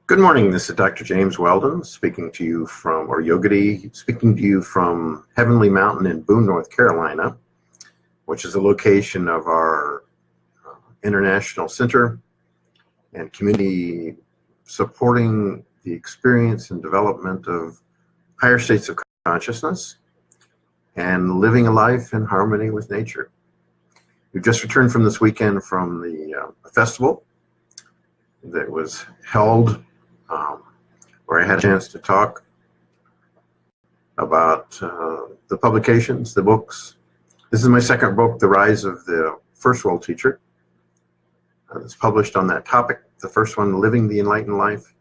Good morning, this is Dr. James Weldon speaking to you from, or Yogadhi, speaking to you from Heavenly Mountain in Boone, North Carolina, which is the location of our international center and community supporting the experience and development of higher states of consciousness and living a life in harmony with nature. We've just returned from this weekend from the festival that was held where I had a chance to talk about the publications, the books. This is my second book, The Rise of the First World Teacher. It's published on that topic. The first one, Living the Enlightened Life,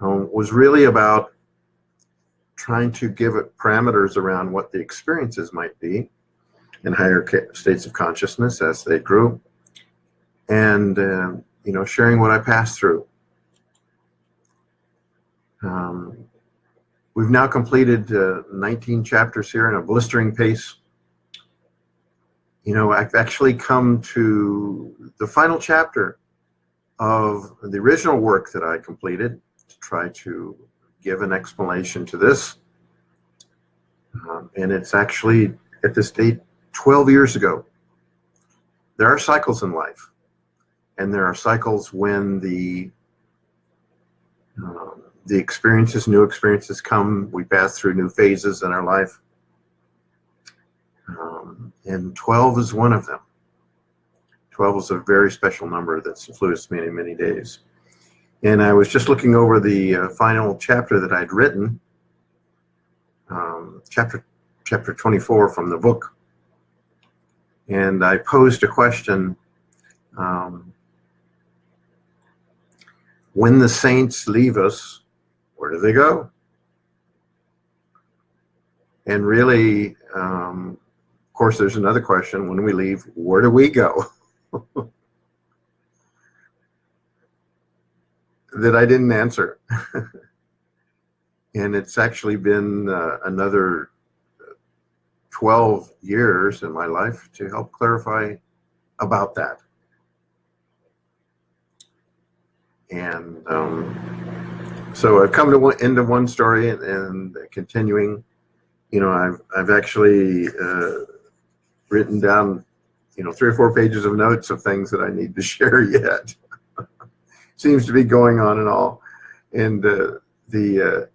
was really about trying to give it parameters around what the experiences might be in higher states of consciousness as they grew, and sharing what I passed through. We've now completed 19 chapters here in a blistering pace. I've actually come to the final chapter of the original work that I completed to try to give an explanation to this. And it's actually, at this date, 12 years ago. There are cycles in life, and there are cycles when the experiences, new experiences come. We pass through new phases in our life. And 12 is one of them. 12 is a very special number that's influenced me in many days. And I was just looking over the final chapter that I'd written, chapter 24 from the book. And I posed a question, when the saints leave us, where do they go? And really, of course, there's another question. When we leave, where do we go? That I didn't answer. And it's actually been another 12 years in my life to help clarify about that. And so I've come to into one story and continuing. I've actually written down 3 or 4 pages of notes of things that I need to share yet. Seems to be going on and all. And the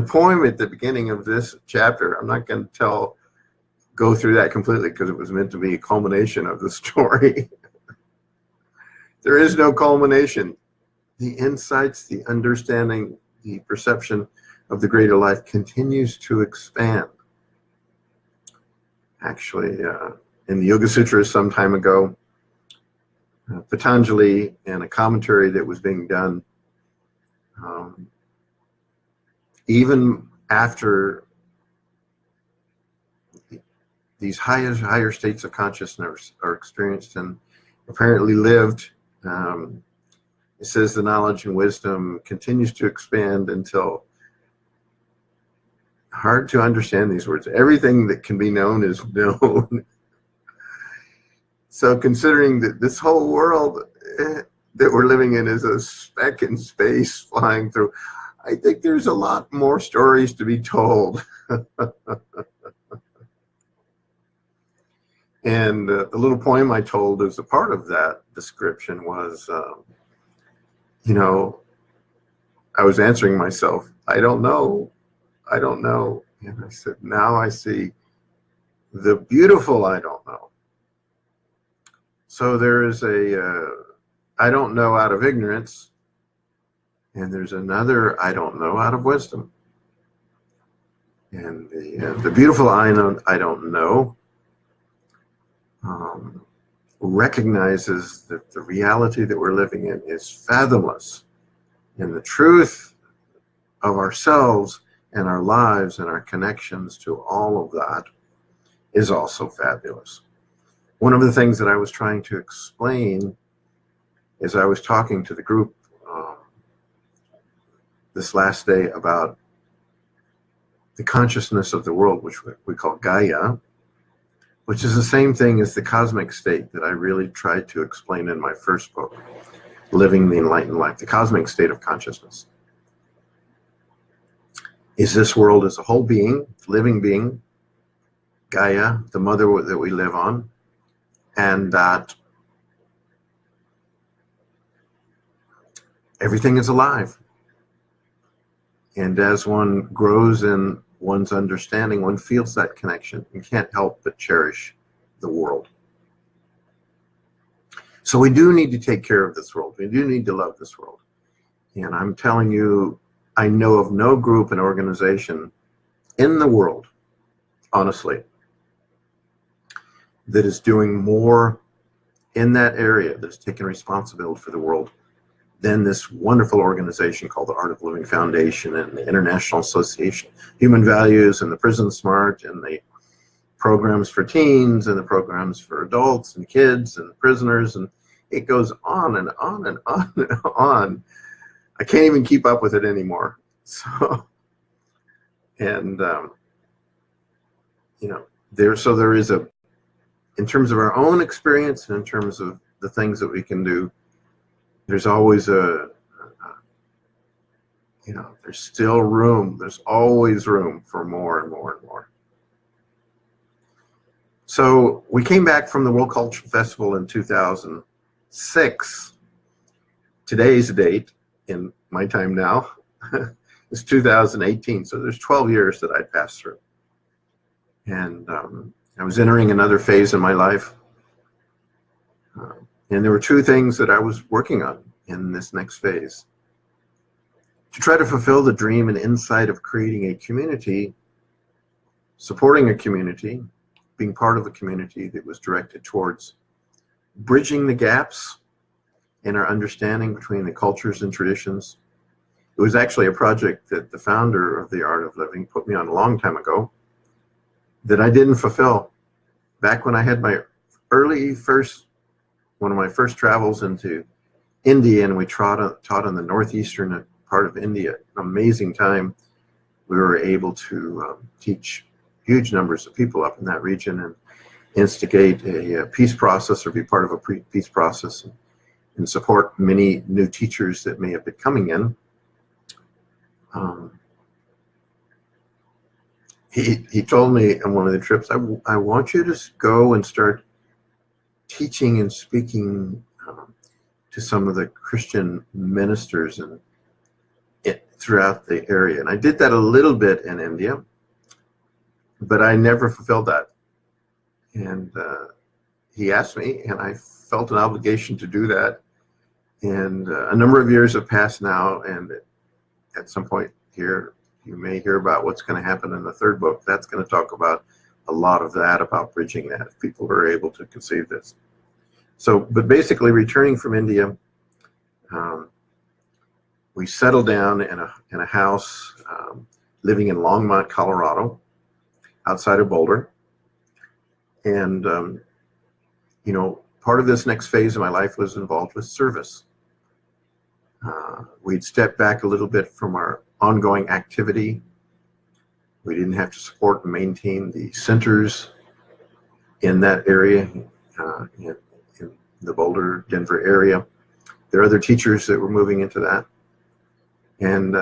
poem at the beginning of this chapter, I'm not going to go through that completely because it was meant to be a culmination of the story. There is no culmination. The insights, the understanding, the perception of the greater life continues to expand. Actually, in the Yoga Sutras some time ago, Patanjali, in a commentary that was being done, even after these higher states of consciousness are experienced and apparently lived, it says the knowledge and wisdom continues to expand until, hard to understand these words, everything that can be known is known. So considering that this whole world that we're living in is a speck in space flying through, I think there's a lot more stories to be told. And the little poem I told as a part of that description was, I was answering myself, I don't know. And I said, now I see the beautiful I don't know. So there is I don't know out of ignorance, and there's another I don't know out of wisdom. And the beautiful I don't know recognizes that the reality that we're living in is fathomless, and the truth of ourselves and our lives and our connections to all of that is also fabulous. One of the things that I was trying to explain as I was talking to the group this last day about the consciousness of the world, which we call Gaia, which is the same thing as the cosmic state that I really tried to explain in my first book, Living the Enlightened Life, the cosmic state of consciousness. Is this world as a whole being, living being, Gaia, the mother that we live on, and that everything is alive. And as one grows in one's understanding, one feels that connection and can't help but cherish the world. So we do need to take care of this world. We do need to love this world. And I'm telling you, I know of no group and organization in the world, honestly, that is doing more in that area, that's taking responsibility for the world, than this wonderful organization called the Art of Living Foundation and the International Association of Human Values and the Prison Smart and the programs for teens and the programs for adults and kids and prisoners, and it goes on and on and on and on. I can't even keep up with it anymore. So, and there is a, in terms of our own experience and in terms of the things that we can do, there's always there's still room. There's always room for more and more and more. So we came back from the World Cultural Festival in 2006. Today's date in my time now is 2018. So there's 12 years that I passed through. And I was entering another phase in my life. And there were two things that I was working on in this next phase. To try to fulfill the dream and insight of creating a community, supporting a community, being part of a community that was directed towards bridging the gaps in our understanding between the cultures and traditions. It was actually a project that the founder of the Art of Living put me on a long time ago that I didn't fulfill. Back when I had my one of my first travels into India, and we taught in the northeastern part of India, an amazing time. We were able to teach huge numbers of people up in that region and instigate a peace process, or be part of a peace process, and support many new teachers that may have been coming in. He told me on one of the trips, I want you to go and start teaching and speaking to some of the Christian ministers and throughout the area. And I did that a little bit in India, but I never fulfilled that. And he asked me, and I felt an obligation to do that. And a number of years have passed now, and at some point here, you may hear about what's going to happen in the third book. That's going to talk about a lot of that, about bridging that, if people are able to conceive this. So, but basically, returning from India, we settled down in a house, living in Longmont, Colorado, outside of Boulder. And, part of this next phase of my life was involved with service. We'd stepped back a little bit from our ongoing activity. We didn't have to support and maintain the centers in that area, in the Boulder, Denver area. There are other teachers that were moving into that. And,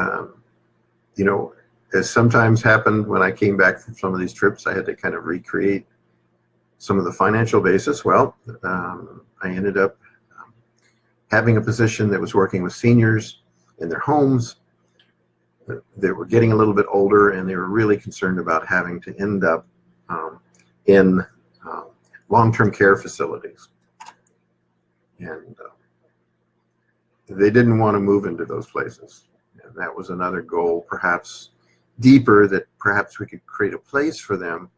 as sometimes happened when I came back from some of these trips, I had to kind of recreate some of the financial basis. Well, I ended up having a position that was working with seniors in their homes that were getting a little bit older, and they were really concerned about having to end up in long-term care facilities. And they didn't want to move into those places. And that was another goal, perhaps deeper, that perhaps we could create a place for them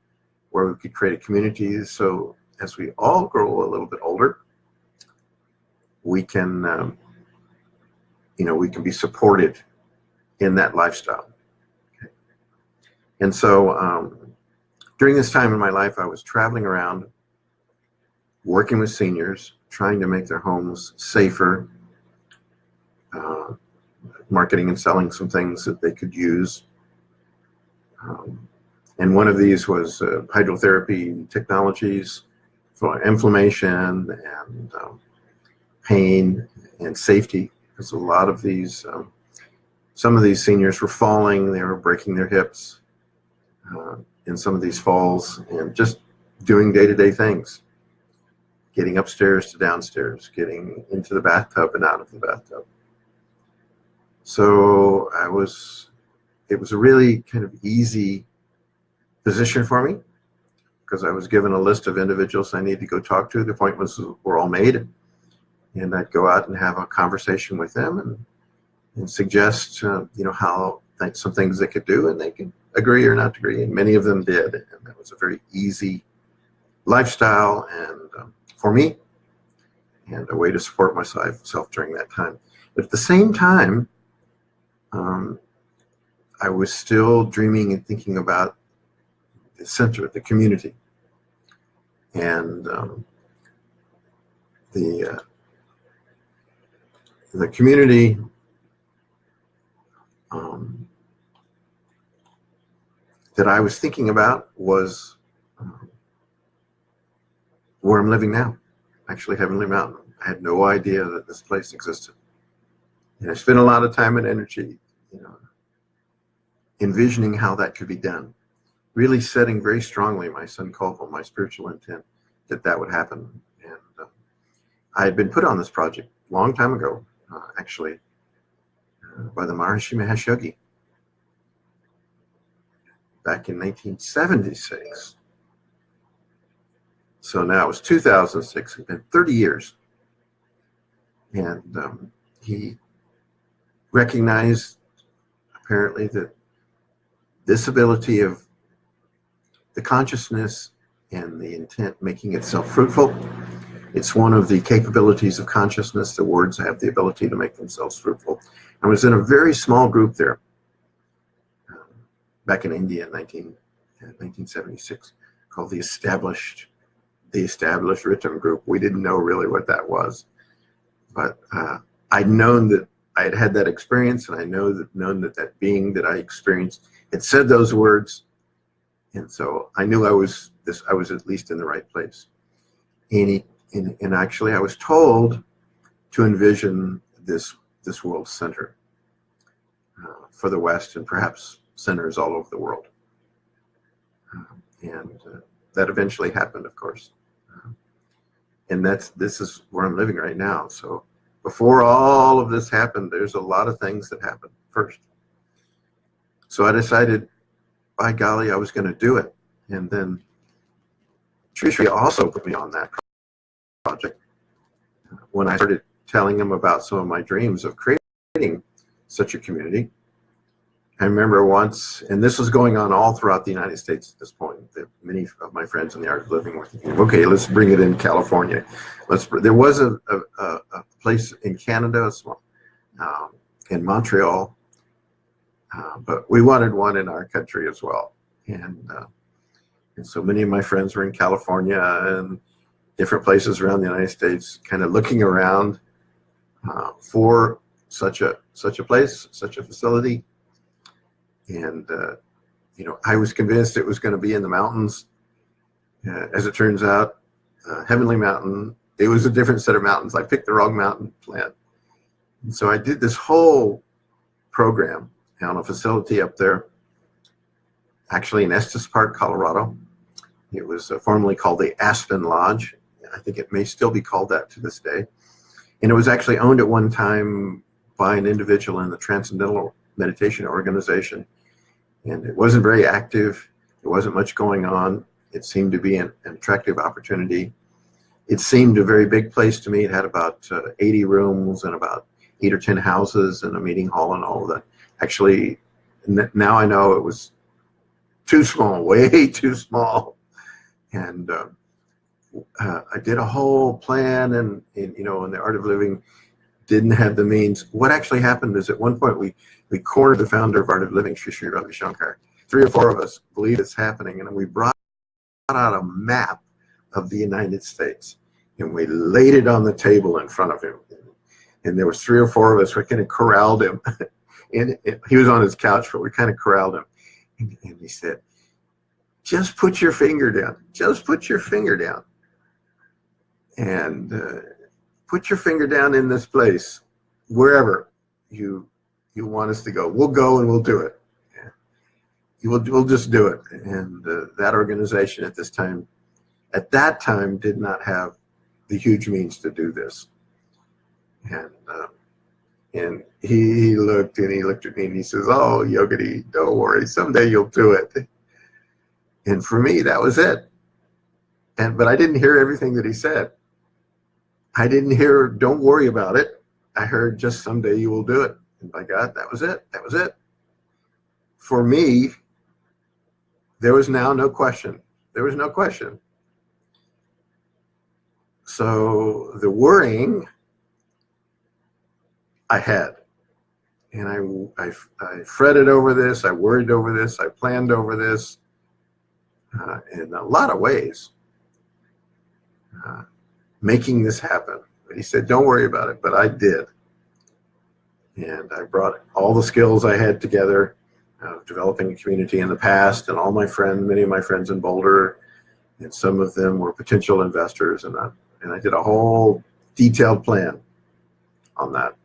where we could create a community. So as we all grow a little bit older, we can, we can be supported in that lifestyle. Okay. And so during this time in my life, I was traveling around, working with seniors, trying to make their homes safer, marketing and selling some things that they could use. And one of these was hydrotherapy technologies for inflammation and pain and safety, because a lot of these, some of these seniors were falling, they were breaking their hips in some of these falls, and just doing day-to-day things, getting upstairs to downstairs, getting into the bathtub and out of the bathtub. So it was a really kind of easy position for me, because I was given a list of individuals I needed to go talk to. The appointments were all made, and I'd go out and have a conversation with them and suggest, how some things they could do, and they could agree or not agree, and many of them did. And that was a very easy lifestyle and for me, and a way to support myself during that time. But at the same time, I was still dreaming and thinking about the center, the community, and the community that I was thinking about was where I'm living now, actually Heavenly Mountain. I had no idea that this place existed. And I spent a lot of time and energy, envisioning how that could be done, really setting very strongly my sankalpa, my spiritual intent, that would happen. And I had been put on this project a long time ago, actually, by the Maharishi Mahesh Yogi back in 1976. So now it was 2006, it's been 30 years. And he recognized, apparently, that this ability of the consciousness and the intent making itself fruitful, it's one of the capabilities of consciousness. The words have the ability to make themselves fruitful. I was in a very small group there back in India in 1976, called the Established Rhythm Group. We didn't know really what that was, but I'd known that I had had that experience, and I known that being that I experienced had said those words, and so I knew I was at least in the right place. And actually, I was told to envision this world center for the West, and perhaps centers all over the world. And that eventually happened, of course. And this is where I'm living right now. So before all of this happened, there's a lot of things that happened first. So I decided, by golly, I was going to do it. And then Sri also put me on that project. When I started telling him about some of my dreams of creating such a community, I remember once, and this was going on all throughout the United States at this point, that many of my friends in the art of living were thinking, okay, let's bring it in California. There was a place in Canada, in Montreal, but we wanted one in our country as well. And so many of my friends were in California and different places around the United States, kind of looking around for such a place, such a facility. And I was convinced it was going to be in the mountains. As it turns out, Heavenly Mountain, it was a different set of mountains. I picked the wrong mountain plan. And so I did this whole program on a facility up there, actually in Estes Park, Colorado. It was formerly called the Aspen Lodge. I think it may still be called that to this day. And it was actually owned at one time by an individual in the Transcendental Meditation Organization. And it wasn't very active. There wasn't much going on. It seemed to be an attractive opportunity. It seemed a very big place to me. It had about 80 rooms and about 8 or 10 houses and a meeting hall and all of that. Actually, now I know it was too small, way too small. And I did a whole plan, and in the art of living, didn't have the means. What actually happened is at one point we cornered the founder of Art of Living, Sri Ravi Shankar. 3 or 4 of us believe it's happening, and we brought out a map of the United States, and we laid it on the table in front of him. And there was 3 or 4 of us. We kind of corralled him, and he was on his couch, but we kind of corralled him. And he said, just put your finger down. Just put your finger down. And put your finger down in this place, wherever you want us to go. We'll go and we'll do it. We'll just do it. And that organization at that time did not have the huge means to do this. And he looked at me and he says, "Oh, Yogadhi, don't worry, someday you'll do it." And for me, that was it. But I didn't hear everything that he said. I didn't hear, "Don't worry about it." I heard, "Just someday you will do it." And by God, that was it. That was it. For me, there was now no question. There was no question. So the worrying I had, and I fretted over this, I worried over this, I planned over this in a lot of ways, making this happen. But he said, "Don't worry about it," but I did. And I brought all the skills I had together, developing a community in the past, and all my friends, many of my friends in Boulder, and some of them were potential investors, and I did a whole detailed plan on that.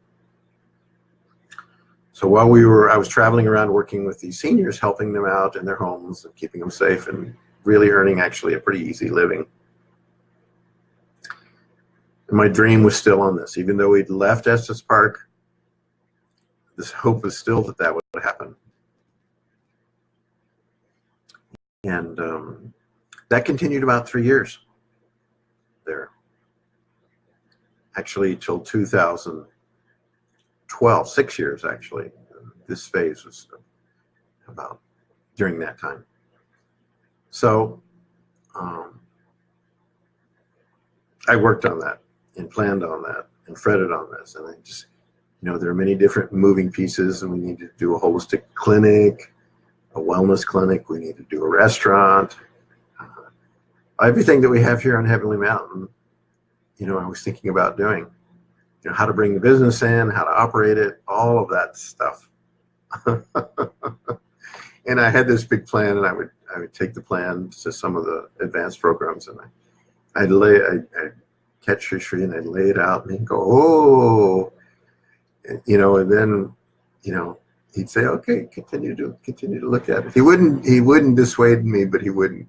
So while I was traveling around working with these seniors, helping them out in their homes and keeping them safe, and really earning actually a pretty easy living. And my dream was still on this. Even though we'd left Estes Park, this hope was still that would happen. And that continued about 3 years there. Actually, till 2012, 6 years actually. This phase was about during that time. So I worked on that and planned on that and fretted on this. And I just, there are many different moving pieces, and we need to do a holistic clinic, a wellness clinic. We need to do a restaurant. Everything that we have here on Heavenly Mountain, I was thinking about doing. How to bring the business in, how to operate it, all of that stuff. And I had this big plan, and I would take the plan to some of the advanced programs, and I'd catch Shri and I'd lay it out, and he'd go, "Oh," and then, he'd say, "Okay, continue to look at it." He wouldn't dissuade me, but he wouldn't,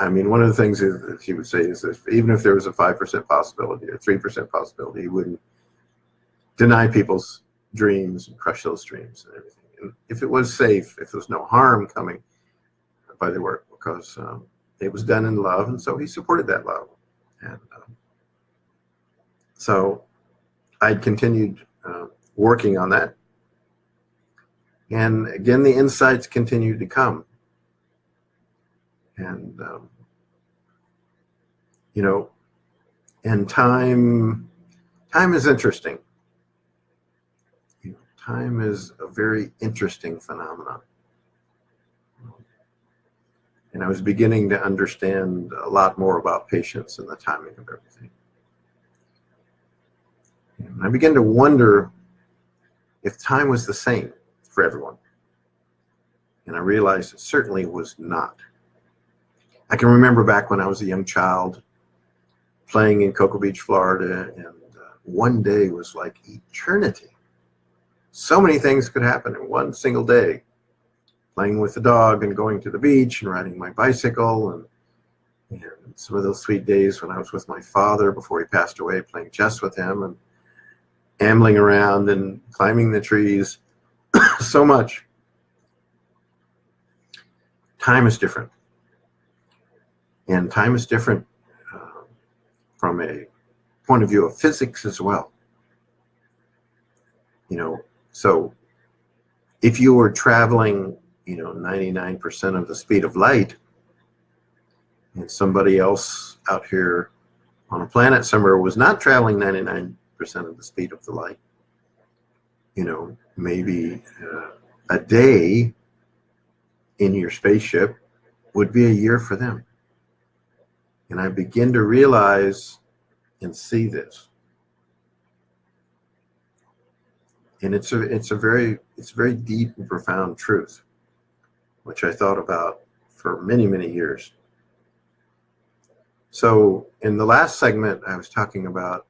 one of the things that he would say is that even if there was a 5% possibility or 3% possibility, he wouldn't deny people's dreams and crush those dreams and everything. And if it was safe, if there was no harm coming by the work, because it was done in love, and so he supported that love. And so I'd continued working on that. And again, the insights continued to come. And, and time is interesting. Time is a very interesting phenomenon. And I was beginning to understand a lot more about patience and the timing of everything. And I began to wonder if time was the same for everyone. And I realized it certainly was not. I can remember back when I was a young child playing in Cocoa Beach, Florida, and one day was like eternity. So many things could happen in one single day. Playing with the dog and going to the beach and riding my bicycle, and some of those sweet days when I was with my father before he passed away, playing chess with him and ambling around and climbing the trees. So much. Time is different. And time is different from a point of view of physics as well. So if you were traveling, 99% of the speed of light, and somebody else out here on a planet somewhere was not traveling 99% of the speed of the light, maybe a day in your spaceship would be a year for them. And I begin to realize and see this. And it's a very deep and profound truth. which I thought about for many, many years. So in the last segment, I was talking about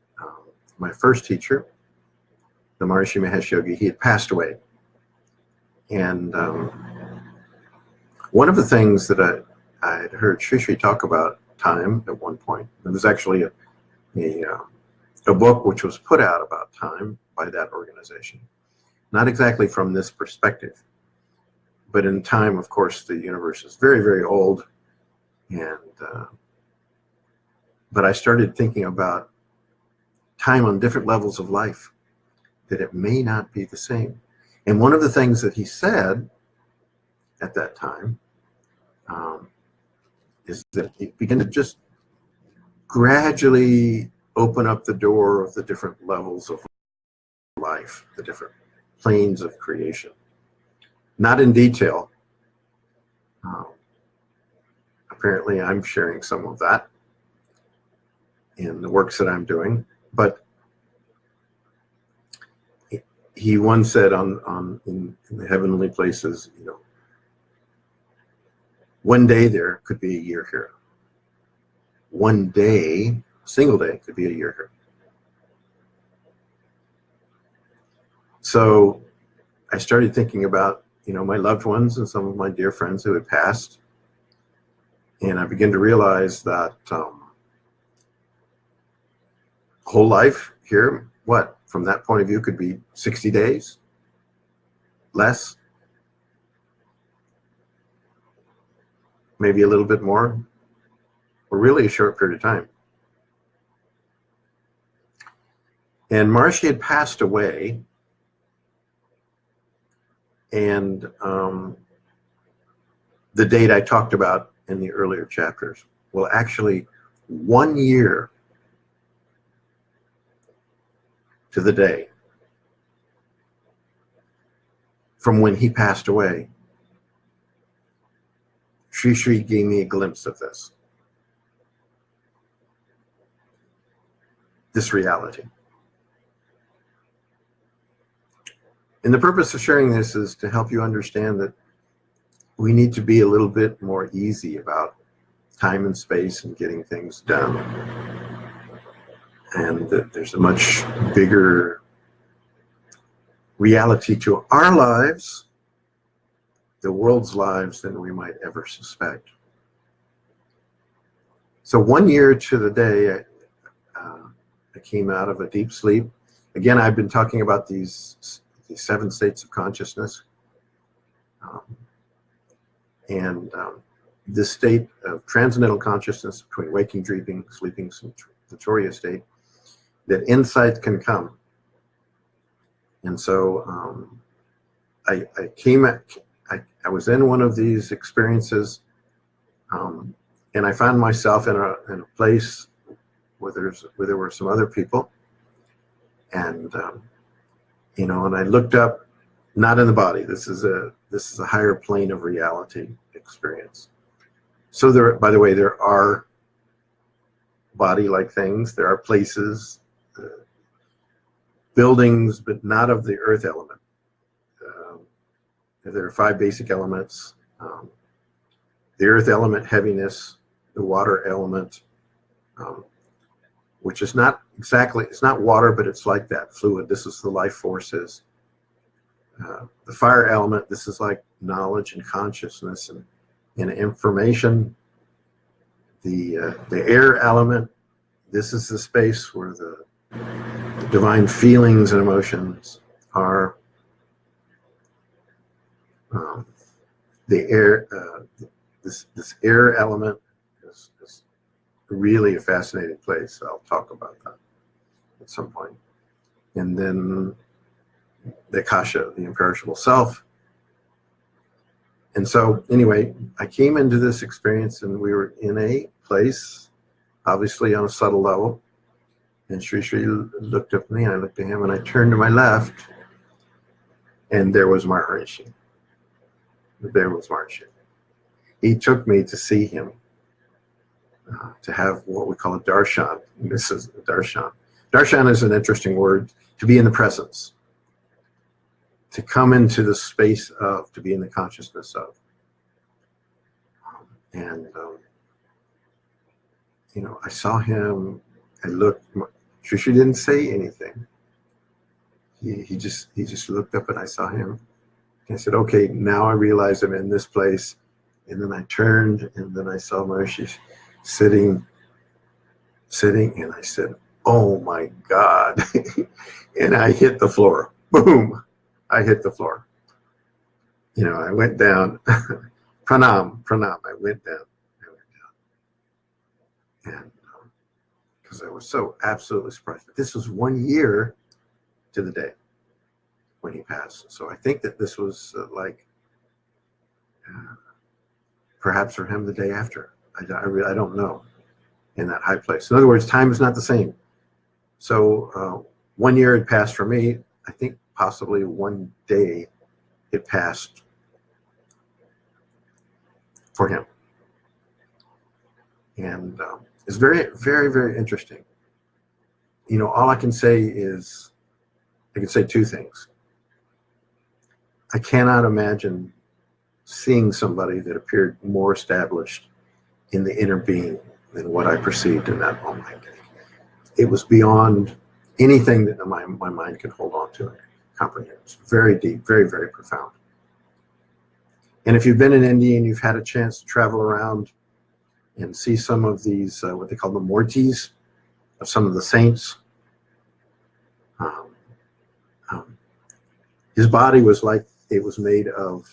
my first teacher, the Maharishi Mahesh Yogi. He had passed away. And one of the things that I had heard Sri Sri talk about time at one point, there was actually a book which was put out about time by that organization. Not exactly from this perspective, but in time, of course, the universe is very, very old. And but I started thinking about time on different levels of life, that it may not be the same. And one of the things that he said at that time is that he began to just gradually open up the door of the different levels of life, the different planes of creation. Not in detail. Apparently, I'm sharing some of that in the works that I'm doing, but he once said in the heavenly places, you know, one day there could be a year here. One day, single day, could be a year here. So I started thinking about, you know, my loved ones and some of my dear friends who had passed, and I began to realize that whole life here, what, from that point of view, could be 60 days, less, maybe a little bit more, or really a short period of time. And Maharishi had passed away, and the date I talked about in the earlier chapters, well, actually 1 year to the day from when he passed away, Sri Sri gave me a glimpse of this reality. And the purpose of sharing this is to help you understand that we need to be a little bit more easy about time and space and getting things done. And that there's a much bigger reality to our lives, the world's lives, than we might ever suspect. So 1 year to the day, I came out of a deep sleep. Again, I've been talking about these 7 states of consciousness. This state of transcendental consciousness between waking, dreaming, sleeping, satori state, that insight can come. And so I was in one of these experiences, and I found myself in a place where there were some other people, and you know, and I looked up, not in the body. This is a higher plane of reality experience. So there, by the way, there are body-like things. There are places, buildings, but not of the earth element. There are 5 basic elements: the earth element, heaviness; the water element, which is not exactly, it's not water, but it's like that fluid. This is the life forces. The fire element, this is like knowledge and consciousness and information. The air element, this is the space where the divine feelings and emotions are. The air, this air element is really a fascinating place. I'll talk about that at some point. And then the Akasha, the imperishable self. And so anyway, I came into this experience, and we were in a place, obviously on a subtle level, and Sri Sri looked at me, I looked at him, and I turned to my left, and there was Maharishi. There was Maharishi. He took me to see him, to have what we call a darshan. This is a darshan. Darshan is an interesting word, to be in the presence, to come into the space of, to be in the consciousness of. And, I saw him. I looked. Trisha didn't say anything. He just looked up, and I saw him. And I said, okay, now I realize I'm in this place. And then I turned, and then I saw Mercy sitting, and I said, oh my God. And I hit the floor. Boom. I hit the floor. I went down. Pranam. I went down. And because I was so absolutely surprised. But this was 1 year to the day when he passed. So I think that this was perhaps for him the day after. I don't know, in that high place. In other words, time is not the same. So 1 year had passed for me. I think possibly 1 day it passed for him. And it's very, very, very interesting. All I can say is, I can say two things. I cannot imagine seeing somebody that appeared more established in the inner being than what I perceived in that moment. It was beyond anything that my mind could hold on to and comprehend. It's very deep, very, very profound. And if you've been in India and you've had a chance to travel around and see some of these, what they call the mortis of some of the saints, his body was like it was made of,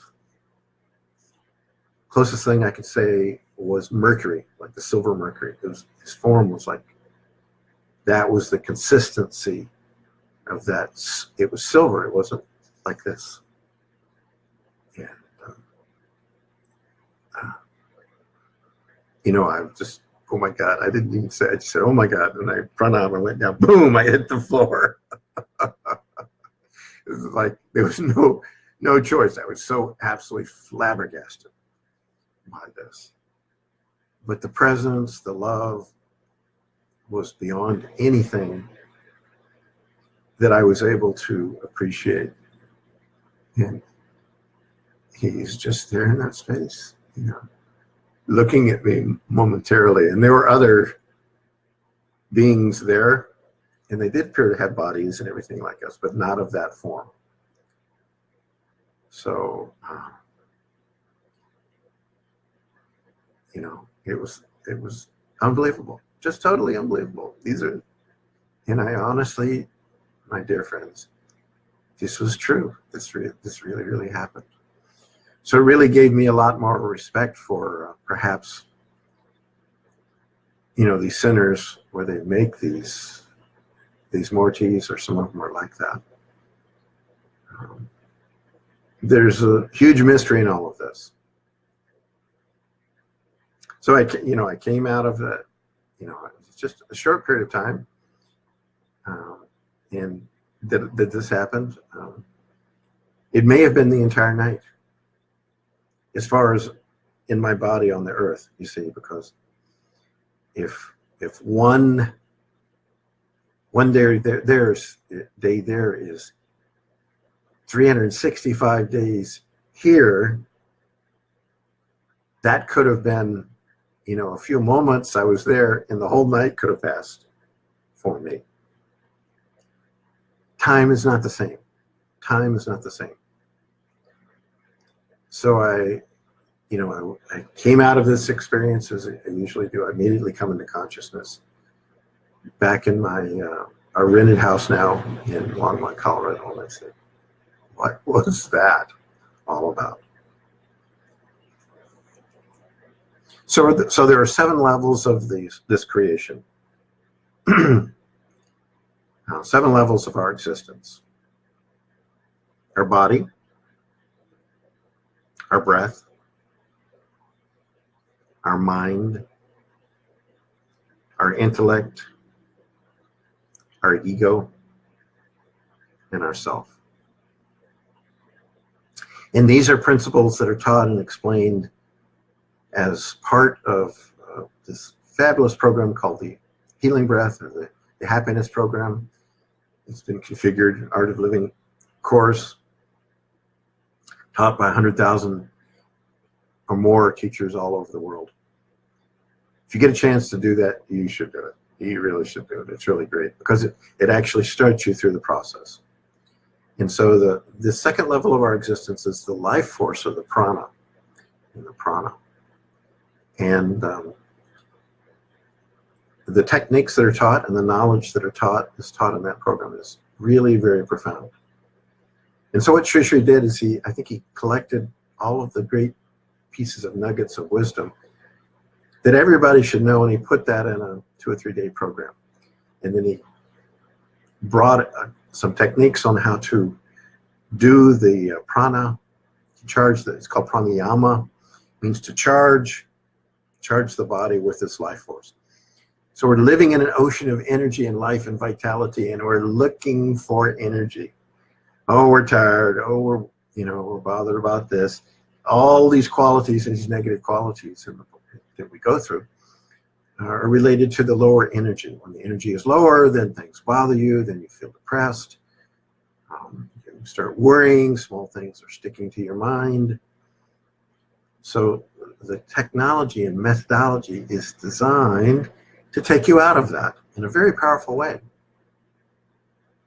closest thing I could say was mercury, like the silver mercury. His form was like, that was the consistency of that. It was silver. It wasn't like this. And, I just, oh my God, I didn't even say, I just said, oh my God. And I pranam, I went down, boom, I hit the floor. It was like, there was no choice. I was so absolutely flabbergasted by this. But the presence, the love was beyond anything that I was able to appreciate. And he's just there in that space, looking at me momentarily. And there were other beings there, and they did appear to have bodies and everything like us, but not of that form. So, it was unbelievable, just totally unbelievable. And I honestly, my dear friends, this was true. This really, really happened. So it really gave me a lot more respect for perhaps, these sinners where they make these mortis, or some of them are like that. There's a huge mystery in all of this. So I came out of it, just a short period of time, and that this happened. It may have been the entire night, as far as in my body on the earth, you see, because if one day there is 365 days here, that could have been, a few moments I was there, and the whole night could have passed for me. Time is not the same. Time is not the same. So I came out of this experience as I usually do. I immediately come into consciousness back in our rented house now in Longmont, Colorado. And I said, what was that all about? So there are 7 levels of this creation. 7 levels of our existence. Our body, our breath, our mind, our intellect, our ego, and our self. And these are principles that are taught and explained as part of this fabulous program called the Healing Breath, or the Happiness Program. It's been configured, Art of Living course, taught by 100,000 or more teachers all over the world. If you get a chance to do that, you should do it. You really should do it. It's really great because it actually starts you through the process. And so the second level of our existence is the life force of the prana. And the prana. And the techniques that are taught and the knowledge that is taught in that program is really very profound. And so what Sri Sri did is I think he collected all of the great pieces of nuggets of wisdom that everybody should know, and he put that in a 2 or 3 day program. And then he brought some techniques on how to do the prana, it's called pranayama, means to charge the body with this life force. So we're living in an ocean of energy and life and vitality, and we're looking for energy. Oh, we're tired. Oh, we're bothered about this. All these qualities and these negative qualities that we go through are related to the lower energy. When the energy is lower, then things bother you, then you feel depressed. You start worrying, small things are sticking to your mind. So the technology and methodology is designed to take you out of that in a very powerful way.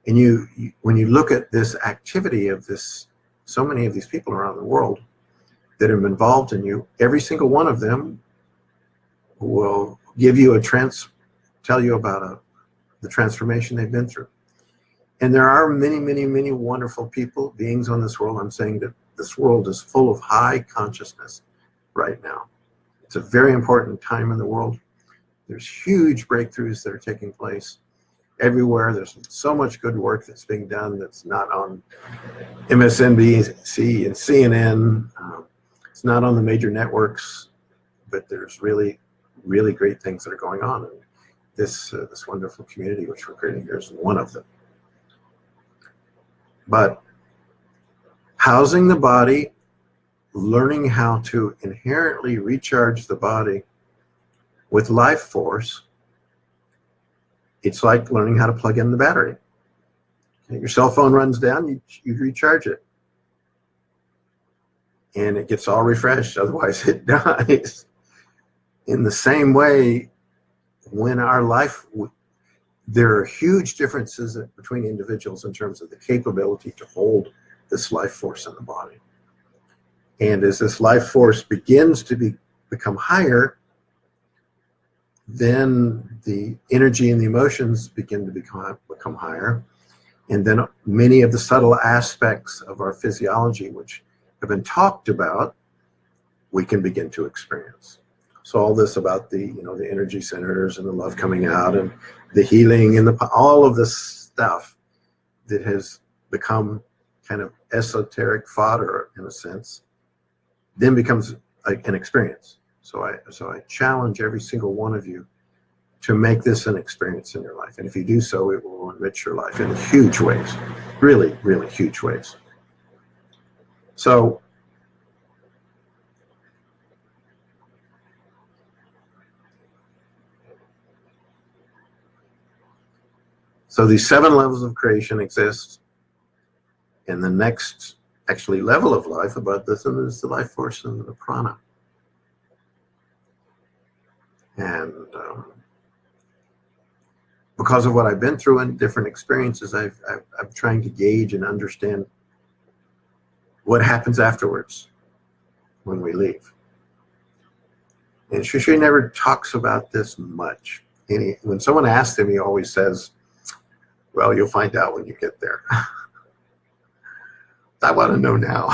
And when you look at this activity of so many of these people around the world that are involved in you, every single one of them will give you tell you about the transformation they've been through. And there are many, many, many wonderful beings on this world. I'm saying that this world is full of high consciousness right now. It's a very important time in the world. There's huge breakthroughs that are taking place everywhere. There's so much good work that's being done that's not on MSNBC and CNN. It's not on the major networks, but there's really, really great things that are going on. And this wonderful community which we're creating here is one of them. But housing the body, learning how to inherently recharge the body with life force, it's like learning how to plug in the battery. Okay, your cell phone runs down, you recharge it. And it gets all refreshed, otherwise it dies. In the same way, there are huge differences between individuals in terms of the capability to hold this life force in the body. And as this life force begins to become higher, then the energy and the emotions begin to become higher. And then many of the subtle aspects of our physiology, which have been talked about, we can begin to experience. So all this about the energy centers and the love coming out and the healing and all of this stuff that has become kind of esoteric fodder in a sense, then becomes an experience. So I challenge every single one of you to make this an experience in your life. And if you do so, it will enrich your life in huge ways, really, really huge ways. So these 7 levels of creation exist. And the next level of life above this is the life force and the prana. And because of what I've been through and different experiences, I'm trying to gauge and understand what happens afterwards when we leave. And Sri Sri never talks about this much. When someone asks him, he always says, well, you'll find out when you get there. I want to know now.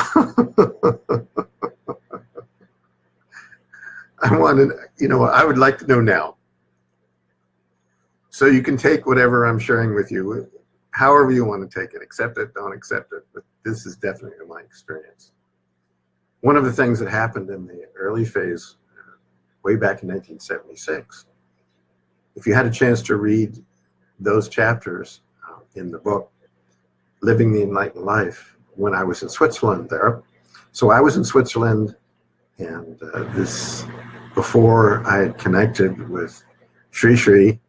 I would like to know now. So you can take whatever I'm sharing with you, however you want to take it. Accept it, don't accept it. But this is definitely my experience. One of the things that happened in the early phase, way back in 1976, if you had a chance to read those chapters in the book, Living the Enlightened Life, when I was in Switzerland there. So I was in Switzerland, and before I had connected with Sri Sri,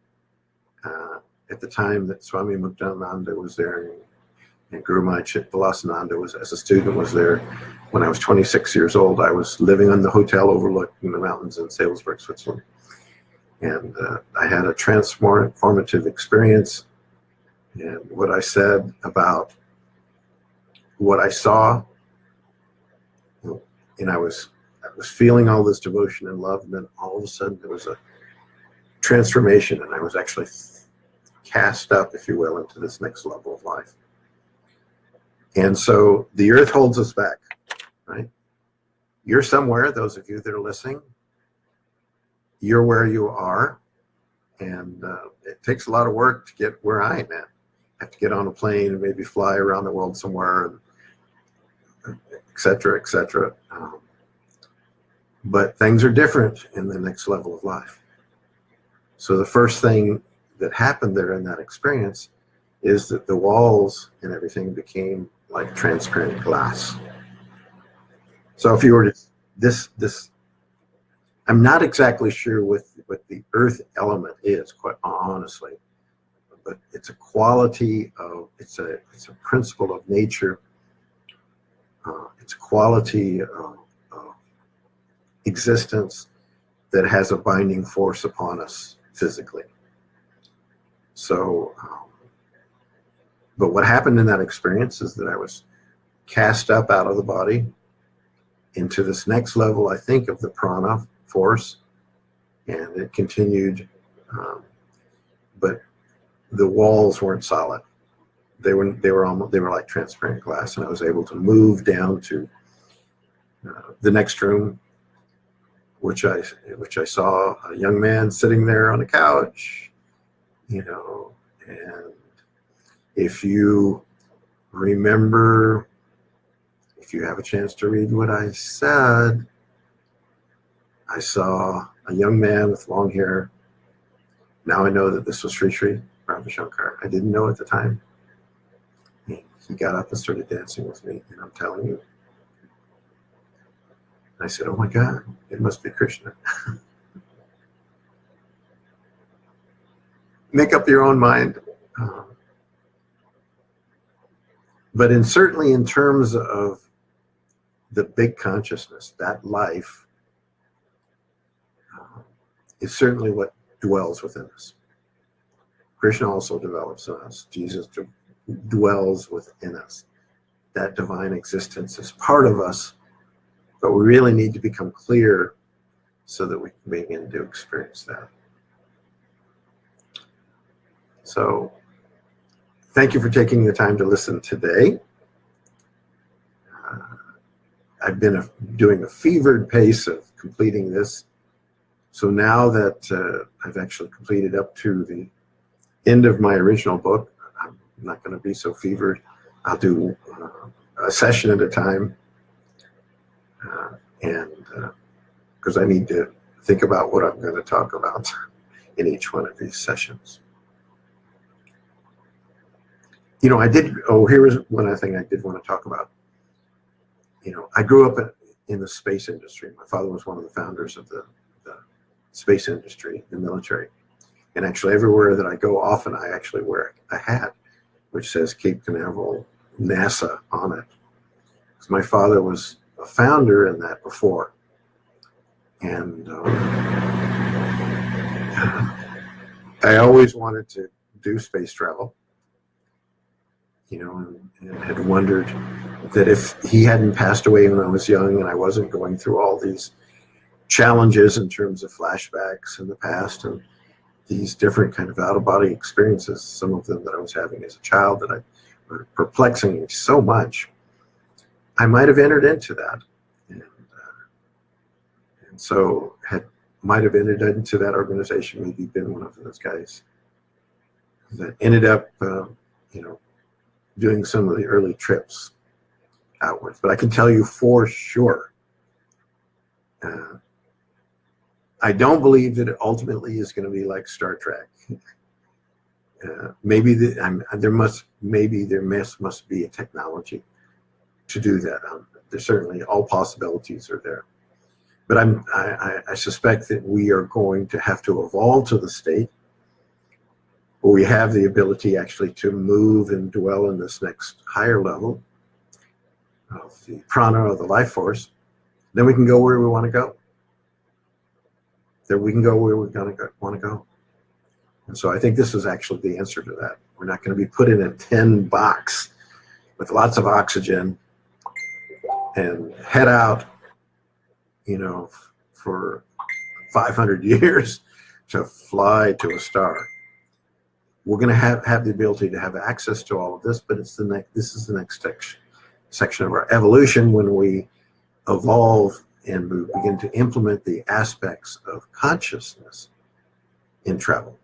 at the time that Swami Muktananda was there, and And Guru Maharaj Vilasananda was, as a student, was there when I was 26 years old. I was living on the hotel overlooking the mountains in Salzburg, Switzerland. And I had a transformative experience. And what I said about what I saw, and I was feeling all this devotion and love, and then all of a sudden there was a transformation, and I was actually cast up, if you will, into this next level of life. And so the earth holds us back, right? You're somewhere, those of you that are listening, you're where you are, and it takes a lot of work to get where I am at. I have to get on a plane and maybe fly around the world somewhere, and et cetera, et cetera. But things are different in the next level of life. So the first thing that happened there in that experience is that the walls and everything became like transparent glass. So if you were to, I'm not exactly sure what the earth element is, quite honestly, but it's a quality of, it's a principle of nature. It's a quality of existence that has a binding force upon us physically. So, but what happened in that experience is that I was cast up out of the body into this next level, I think, of the prana force, and it continued, but the walls weren't solid. They were like transparent glass, and I was able to move down to the next room, which I saw a young man sitting there on a couch, and if you remember, if you have a chance to read what I said, I saw a young man with long hair. Now I know that this was Sri Sri Ravi Shankar. I didn't know at the time. He got up and started dancing with me, and I'm telling you, I said, oh my God, it must be Krishna. Make up your own mind. But certainly in terms of the big consciousness, that life is certainly what dwells within us. Krishna also develops in us. Jesus dwells within us. That divine existence is part of us, but we really need to become clear so that we can begin to experience that. So, thank you for taking the time to listen today. I've been doing a fevered pace of completing this. So now that I've actually completed up to the end of my original book, I'm not going to be so fevered. I'll do a session at a time. And because I need to think about what I'm going to talk about in each one of these sessions. Here was one other thing I did want to talk about. I grew up in the space industry. My father was one of the founders of the space industry, the military. And actually everywhere that I go, often I actually wear a hat which says Cape Canaveral NASA on it. Because my father was a founder in that before. And I always wanted to do space travel, and had wondered that if he hadn't passed away when I was young and I wasn't going through all these challenges in terms of flashbacks in the past and these different kind of out-of-body experiences, some of them that I was having as a child that were perplexing me so much, I might have entered into that. And so might have entered into that organization, maybe been one of those guys that ended up, doing some of the early trips outwards. But I can tell you for sure, I don't believe that it ultimately is going to be like Star Trek. Maybe there must be a technology to do that. There's certainly all possibilities are there. But I suspect that we are going to have to evolve to the state we have the ability actually to move and dwell in this next higher level of the prana, or the life force, then we can go where we want to go. Then we can go where we want to go. And so I think this is actually the answer to that. We're not going to be put in a tin box with lots of oxygen and head out, for 500 years to fly to a star. We're going to have the ability to have access to all of this, but this is the next section of our evolution, when we evolve and we begin to implement the aspects of consciousness in travel.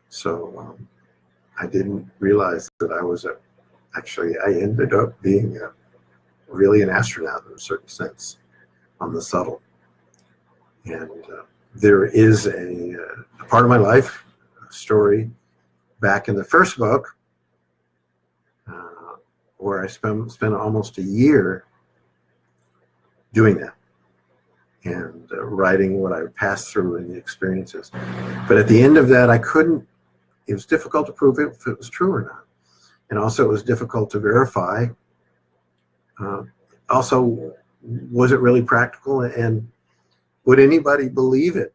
So I didn't realize that I ended up being really an astronaut in a certain sense, on the subtle. And there is a part of my life, a story back in the first book, where I spent almost a year doing that and writing what I passed through and the experiences. But at the end of that, it was difficult to prove if it was true or not. And also it was difficult to verify. Also, was it really practical, and would anybody believe it?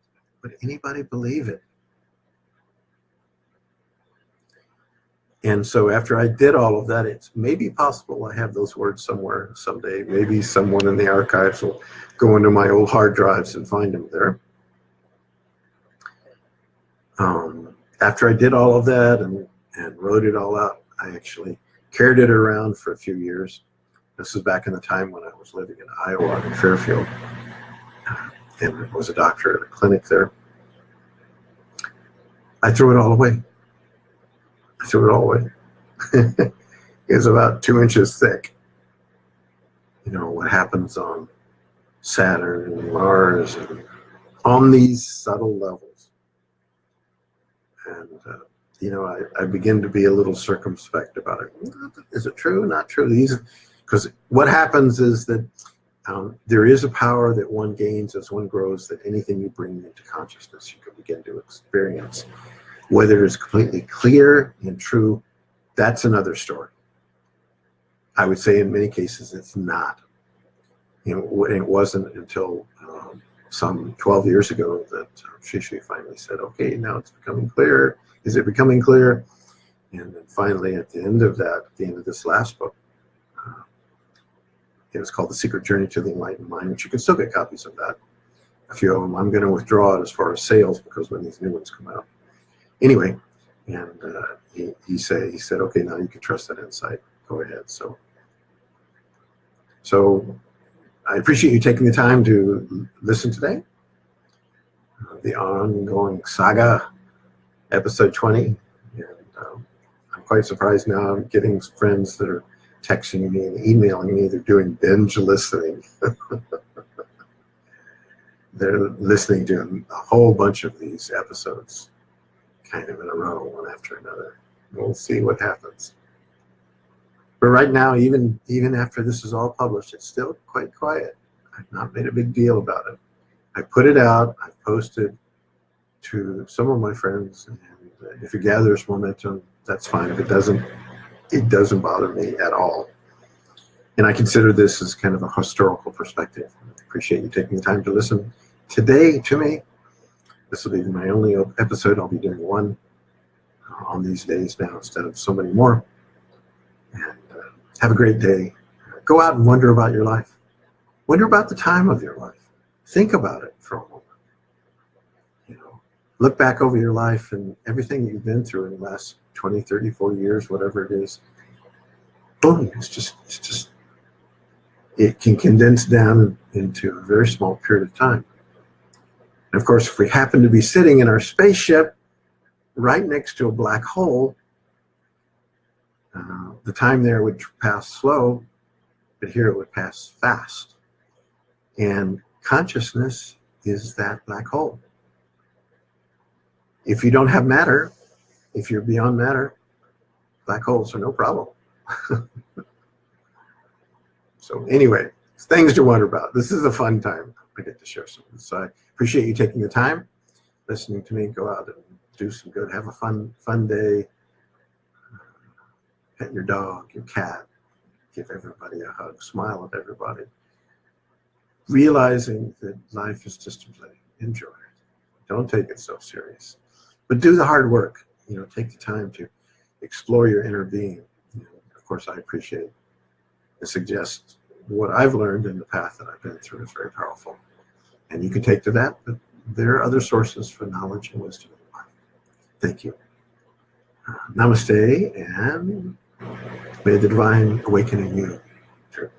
And so after I did all of that, it's maybe possible I have those words somewhere someday. Maybe someone in the archives will go into my old hard drives and find them there. After I did all of that and wrote it all out, I actually carried it around for a few years. This was back in the time when I was living in Iowa, in Fairfield, and was a doctor at a clinic there. I threw it all away. It was about 2 inches thick. What happens on Saturn and Mars and on these subtle levels. And, I begin to be a little circumspect about it. Is it true? Not true? Because what happens is that there is a power that one gains as one grows, that anything you bring into consciousness, you can begin to experience. Whether it's completely clear and true, that's another story. I would say in many cases it's not. It wasn't until some 12 years ago that Shishu finally said, okay, now it's becoming clear. Is it becoming clear? And then finally, at the end of this last book, it was called The Secret Journey to the Enlightened Mind, which you can still get copies of that. A few of them. I'm going to withdraw it as far as sales, because when these new ones come out. Anyway, and he said, okay, now you can trust that insight. Go ahead. So I appreciate you taking the time to listen today. The ongoing saga, episode 20. And I'm quite surprised now. I'm getting friends that are texting me and emailing me. They're doing binge listening. They're listening to a whole bunch of these episodes, kind of in a row, one after another. We'll see what happens. But right now, even after this is all published, it's still quite quiet. I've not made a big deal about it. I put it out. I've posted to some of my friends, and if it gathers momentum, that's fine. If it doesn't, it doesn't bother me at all. And I consider this as kind of a historical perspective. I appreciate you taking the time to listen today to me. This will be my only episode. I'll be doing one on these days now instead of so many more. And have a great day. Go out and wonder about your life. Wonder about the time of your life. Think about it for a moment. Look back over your life and everything you've been through in the last 20, 30, 40 years, whatever it is. Boom, it can condense down into a very small period of time. And of course, if we happen to be sitting in our spaceship right next to a black hole, the time there would pass slow, but here it would pass fast. And consciousness is that black hole. If you don't have matter, if you're beyond matter, black holes are no problem. So anyway, things to wonder about. This is a fun time. I get to share some. So I appreciate you taking the time, listening to me. Go out and do some good. Have a fun day. Pet your dog, your cat. Give everybody a hug. Smile at everybody. Realizing that life is just a play. Enjoy it. Don't take it so serious. But do the hard work. Take the time to explore your inner being. Of course, I appreciate and suggest what I've learned in the path that I've been through is very powerful. And you can take to that, but there are other sources for knowledge and wisdom in life. Thank you. Namaste, and may the divine awaken in you. Sure.